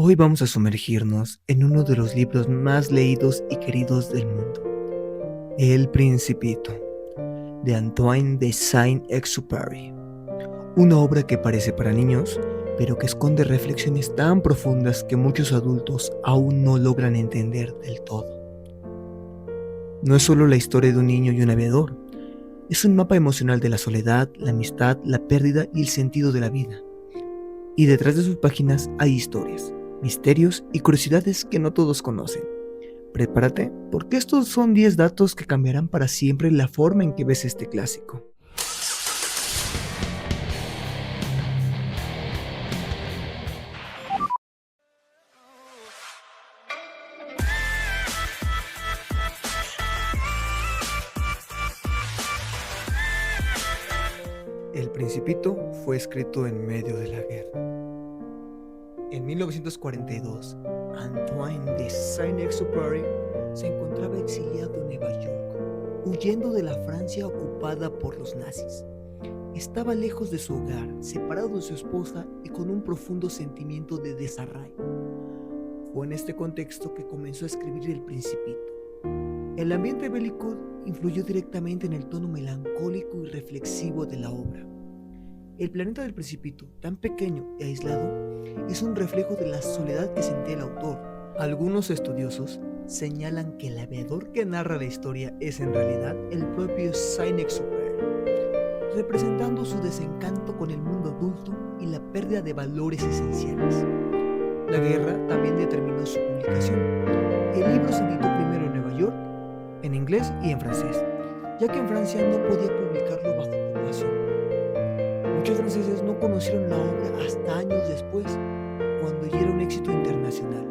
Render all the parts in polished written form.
Hoy vamos a sumergirnos en uno de los libros más leídos y queridos del mundo, El Principito, de Antoine de Saint-Exupéry. Una obra que parece para niños, pero que esconde reflexiones tan profundas que muchos adultos aún no logran entender del todo. No es solo la historia de un niño y un aviador, es un mapa emocional de la soledad, la amistad, la pérdida y el sentido de la vida. Y detrás de sus páginas hay historias, misterios y curiosidades que no todos conocen. Prepárate, porque estos son 10 datos que cambiarán para siempre la forma en que ves este clásico. El Principito fue escrito en medio de la guerra. En 1942, Antoine de Saint-Exupéry se encontraba exiliado en Nueva York, huyendo de la Francia ocupada por los nazis. Estaba lejos de su hogar, separado de su esposa y con un profundo sentimiento de desarraigo. Fue en este contexto que comenzó a escribir El Principito. El ambiente bélico influyó directamente en el tono melancólico y reflexivo de la obra. El planeta del Principito, tan pequeño y aislado, es un reflejo de la soledad que sentía el autor. Algunos estudiosos señalan que el aviador que narra la historia es en realidad el propio Saint-Exupéry, representando su desencanto con el mundo adulto y la pérdida de valores esenciales. La guerra también determinó su publicación. El libro se editó primero en Nueva York, en inglés y en francés, ya que en Francia no podía publicarlo bajo ocupación. Muchos franceses no conocieron la obra hasta años después, cuando ya era un éxito internacional.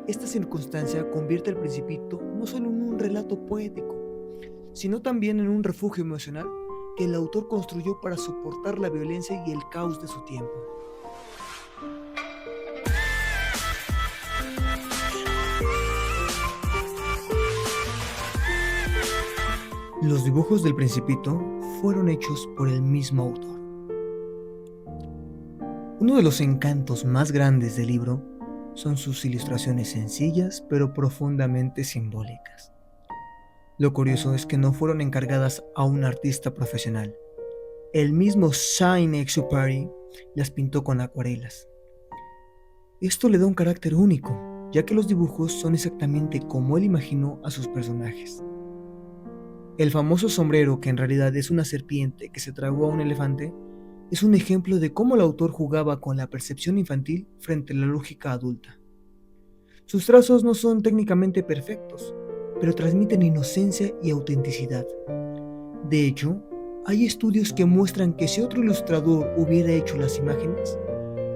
Esta circunstancia convierte al Principito no solo en un relato poético, sino también en un refugio emocional que el autor construyó para soportar la violencia y el caos de su tiempo. Los dibujos del Principito fueron hechos por el mismo autor. Uno de los encantos más grandes del libro son sus ilustraciones sencillas pero profundamente simbólicas. Lo curioso es que no fueron encargadas a un artista profesional. El mismo Saint-Exupéry las pintó con acuarelas. Esto le da un carácter único, ya que los dibujos son exactamente como él imaginó a sus personajes. El famoso sombrero, que en realidad es una serpiente que se tragó a un elefante, es un ejemplo de cómo el autor jugaba con la percepción infantil frente a la lógica adulta. Sus trazos no son técnicamente perfectos, pero transmiten inocencia y autenticidad. De hecho, hay estudios que muestran que si otro ilustrador hubiera hecho las imágenes,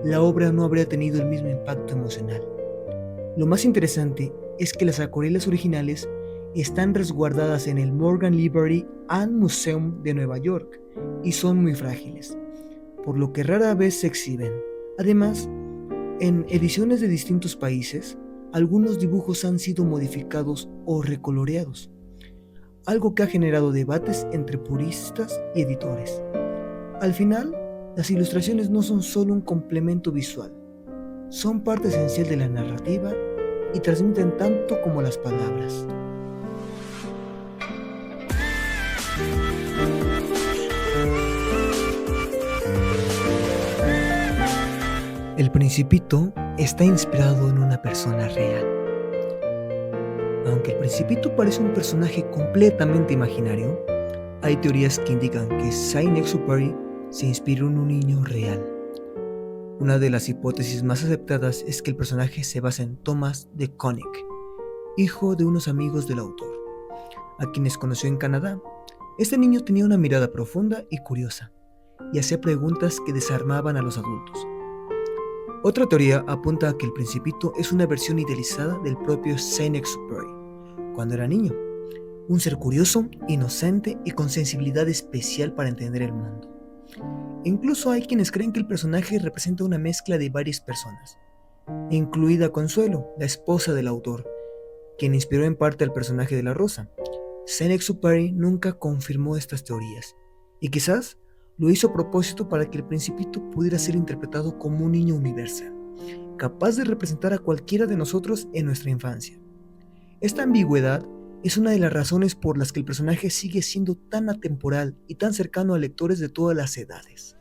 la obra no habría tenido el mismo impacto emocional. Lo más interesante es que las acuarelas originales están resguardadas en el Morgan Library and Museum de Nueva York y son muy frágiles, por lo que rara vez se exhiben. Además, en ediciones de distintos países, algunos dibujos han sido modificados o recoloreados, algo que ha generado debates entre puristas y editores. Al final, las ilustraciones no son solo un complemento visual, son parte esencial de la narrativa y transmiten tanto como las palabras. El Principito está inspirado en una persona real. Aunque el Principito parece un personaje completamente imaginario, hay teorías que indican que Saint-Exupéry se inspiró en un niño real. Una de las hipótesis más aceptadas es que el personaje se basa en Thomas de Konig, hijo de unos amigos del autor, a quienes conoció en Canadá. Este niño tenía una mirada profunda y curiosa, y hacía preguntas que desarmaban a los adultos. Otra teoría apunta a que el Principito es una versión idealizada del propio Saint-Exupéry cuando era niño, un ser curioso, inocente y con sensibilidad especial para entender el mundo. Incluso hay quienes creen que el personaje representa una mezcla de varias personas, incluida Consuelo, la esposa del autor, quien inspiró en parte al personaje de la Rosa. Saint-Exupéry nunca confirmó estas teorías, y quizás lo hizo a propósito para que el Principito pudiera ser interpretado como un niño universal, capaz de representar a cualquiera de nosotros en nuestra infancia. Esta ambigüedad es una de las razones por las que el personaje sigue siendo tan atemporal y tan cercano a lectores de todas las edades.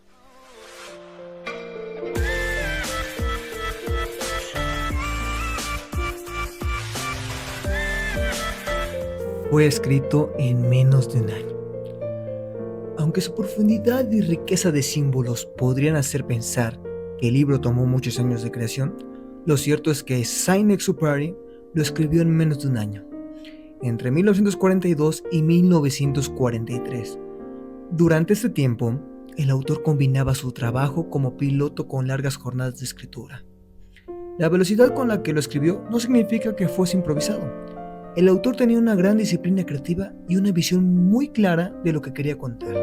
Fue escrito en menos de un año. Aunque su profundidad y riqueza de símbolos podrían hacer pensar que el libro tomó muchos años de creación, lo cierto es que Saint-Exupéry lo escribió en menos de un año, entre 1942 y 1943. Durante este tiempo, el autor combinaba su trabajo como piloto con largas jornadas de escritura. La velocidad con la que lo escribió no significa que fuese improvisado. El autor tenía una gran disciplina creativa y una visión muy clara de lo que quería contar.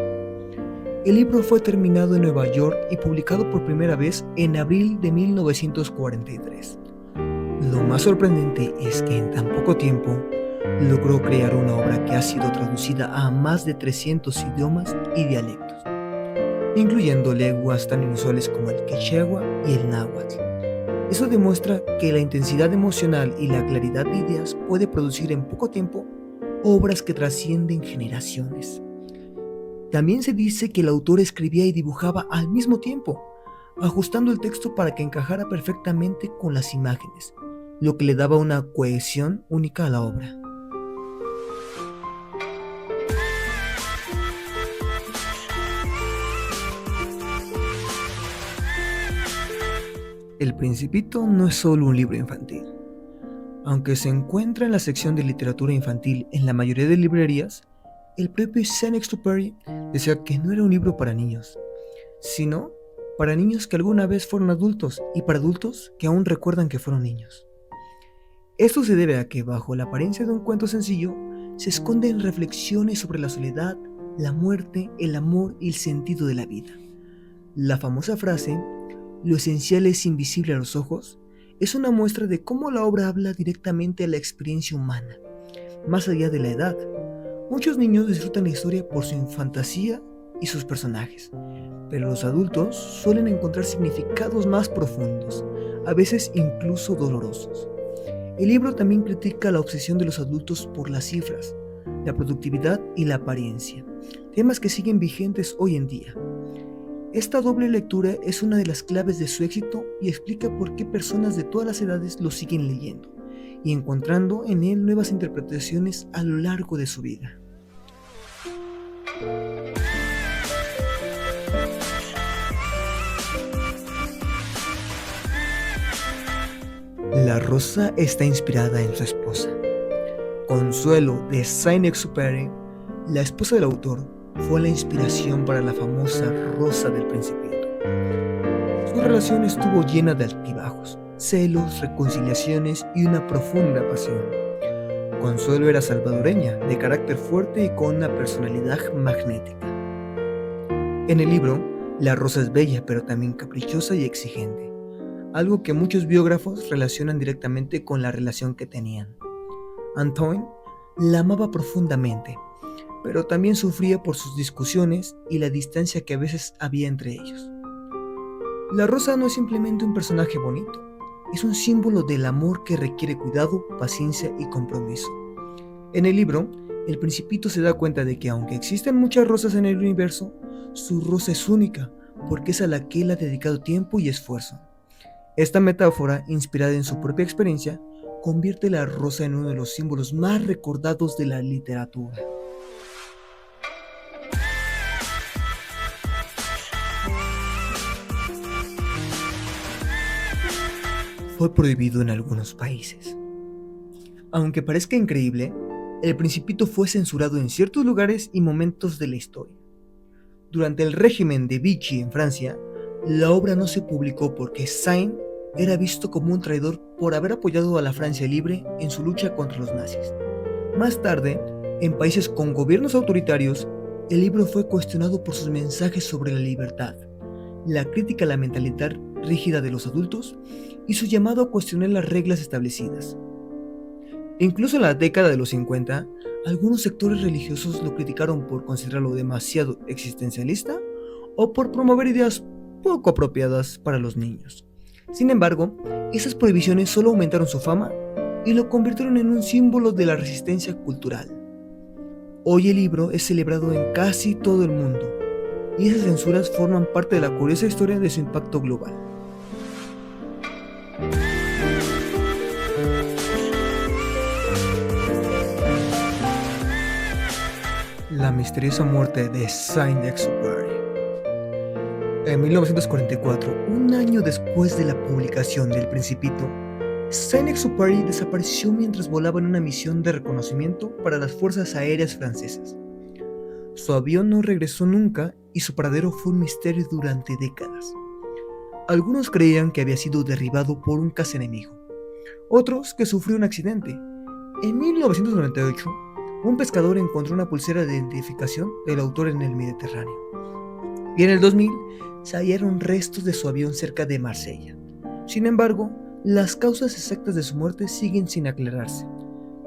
El libro fue terminado en Nueva York y publicado por primera vez en abril de 1943. Lo más sorprendente es que en tan poco tiempo logró crear una obra que ha sido traducida a más de 300 idiomas y dialectos, incluyendo lenguas tan inusuales como el quechua y el náhuatl. Eso demuestra que la intensidad emocional y la claridad de ideas puede producir en poco tiempo obras que trascienden generaciones. También se dice que el autor escribía y dibujaba al mismo tiempo, ajustando el texto para que encajara perfectamente con las imágenes, lo que le daba una cohesión única a la obra. El Principito no es solo un libro infantil. Aunque se encuentra en la sección de literatura infantil en la mayoría de librerías, el propio Saint-Exupéry decía que no era un libro para niños, sino para niños que alguna vez fueron adultos y para adultos que aún recuerdan que fueron niños. Esto se debe a que bajo la apariencia de un cuento sencillo se esconden reflexiones sobre la soledad, la muerte, el amor y el sentido de la vida. La famosa frase "lo esencial es invisible a los ojos" es una muestra de cómo la obra habla directamente a la experiencia humana, más allá de la edad. Muchos niños disfrutan la historia por su fantasía y sus personajes, pero los adultos suelen encontrar significados más profundos, a veces incluso dolorosos. El libro también critica la obsesión de los adultos por las cifras, la productividad y la apariencia, temas que siguen vigentes hoy en día. Esta doble lectura es una de las claves de su éxito y explica por qué personas de todas las edades lo siguen leyendo y encontrando en él nuevas interpretaciones a lo largo de su vida. La rosa está inspirada en su esposa. Consuelo de Saint-Exupéry, la esposa del autor, fue la inspiración para la famosa Rosa del Principito. Su relación estuvo llena de altibajos, celos, reconciliaciones y una profunda pasión. Consuelo era salvadoreña, de carácter fuerte y con una personalidad magnética. En el libro, la Rosa es bella pero también caprichosa y exigente, algo que muchos biógrafos relacionan directamente con la relación que tenían. Antoine la amaba profundamente, pero también sufría por sus discusiones y la distancia que a veces había entre ellos. La rosa no es simplemente un personaje bonito, es un símbolo del amor que requiere cuidado, paciencia y compromiso. En el libro, el Principito se da cuenta de que aunque existen muchas rosas en el universo, su rosa es única porque es a la que él ha dedicado tiempo y esfuerzo. Esta metáfora, inspirada en su propia experiencia, convierte la rosa en uno de los símbolos más recordados de la literatura. Fue prohibido en algunos países. Aunque parezca increíble, El Principito fue censurado en ciertos lugares y momentos de la historia. Durante el régimen de Vichy en Francia, la obra no se publicó porque Saint era visto como un traidor por haber apoyado a la Francia libre en su lucha contra los nazis. Más tarde, en países con gobiernos autoritarios, el libro fue cuestionado por sus mensajes sobre la libertad, la crítica a la mentalidad rígida de los adultos y su llamado a cuestionar las reglas establecidas. Incluso en la década de los 50, algunos sectores religiosos lo criticaron por considerarlo demasiado existencialista o por promover ideas poco apropiadas para los niños. Sin embargo, esas prohibiciones solo aumentaron su fama y lo convirtieron en un símbolo de la resistencia cultural. Hoy el libro es celebrado en casi todo el mundo, y esas censuras forman parte de la curiosa historia de su impacto global. La misteriosa muerte de Saint-Exupéry. En 1944, un año después de la publicación del Principito, Saint-Exupéry desapareció mientras volaba en una misión de reconocimiento para las fuerzas aéreas francesas. Su avión no regresó nunca y su paradero fue un misterio durante décadas. Algunos creían que había sido derribado por un caza enemigo, otros que sufrió un accidente. En 1998, un pescador encontró una pulsera de identificación del autor en el Mediterráneo. Y en el 2000 se hallaron restos de su avión cerca de Marsella. Sin embargo, las causas exactas de su muerte siguen sin aclararse.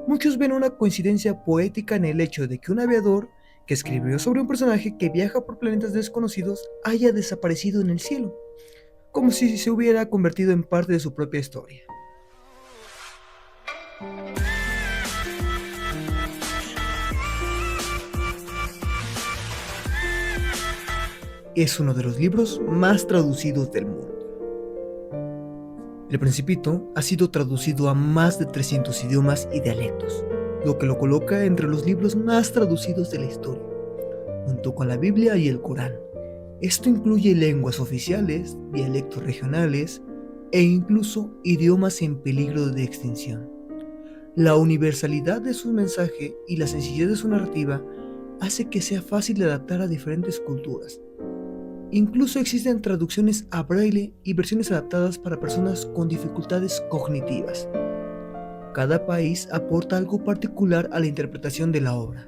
Muchos ven una coincidencia poética en el hecho de que un aviador que escribió sobre un personaje que viaja por planetas desconocidos haya desaparecido en el cielo, como si se hubiera convertido en parte de su propia historia. Es uno de los libros más traducidos del mundo. El Principito ha sido traducido a más de 300 idiomas y dialectos, lo que lo coloca entre los libros más traducidos de la historia, junto con la Biblia y el Corán. Esto incluye lenguas oficiales, dialectos regionales e incluso idiomas en peligro de extinción. La universalidad de su mensaje y la sencillez de su narrativa hace que sea fácil de adaptar a diferentes culturas. Incluso existen traducciones a braille y versiones adaptadas para personas con dificultades cognitivas. Cada país aporta algo particular a la interpretación de la obra,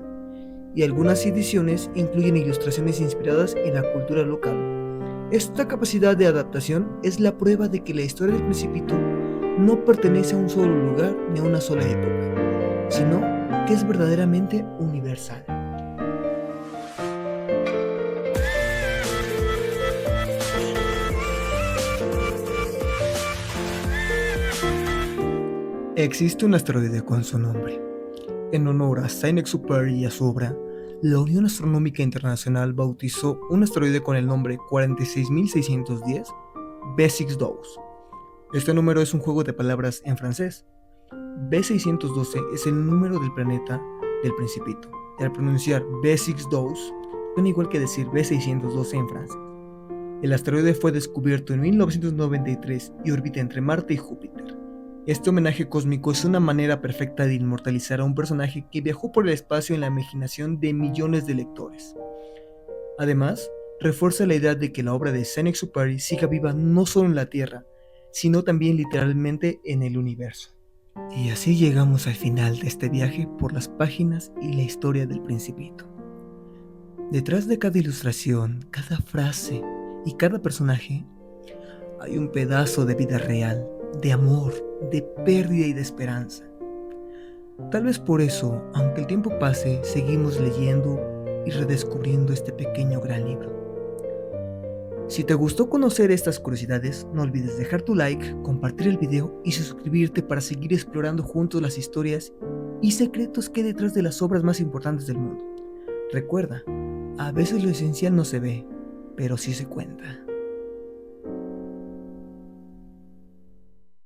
y algunas ediciones incluyen ilustraciones inspiradas en la cultura local. Esta capacidad de adaptación es la prueba de que la historia del Principito no pertenece a un solo lugar ni a una sola época, sino que es verdaderamente universal. Existe un asteroide con su nombre. En honor a Saint-Exupéry y a su obra, la Unión Astronómica Internacional bautizó un asteroide con el nombre 46610 B612. Este número es un juego de palabras en francés. B612 es el número del planeta del Principito, y al pronunciar B612 suena igual que decir B612 en francés. El asteroide fue descubierto en 1993 y orbita entre Marte y Júpiter. Este homenaje cósmico es una manera perfecta de inmortalizar a un personaje que viajó por el espacio en la imaginación de millones de lectores. Además, refuerza la idea de que la obra de Saint-Exupéry siga viva no solo en la Tierra, sino también literalmente en el universo. Y así llegamos al final de este viaje por las páginas y la historia del Principito. Detrás de cada ilustración, cada frase y cada personaje hay un pedazo de vida real, de amor, de pérdida y de esperanza. Tal vez por eso, aunque el tiempo pase, seguimos leyendo y redescubriendo este pequeño gran libro. Si te gustó conocer estas curiosidades, no olvides dejar tu like, compartir el video y suscribirte para seguir explorando juntos las historias y secretos que hay detrás de las obras más importantes del mundo. Recuerda, a veces lo esencial no se ve, pero sí se cuenta.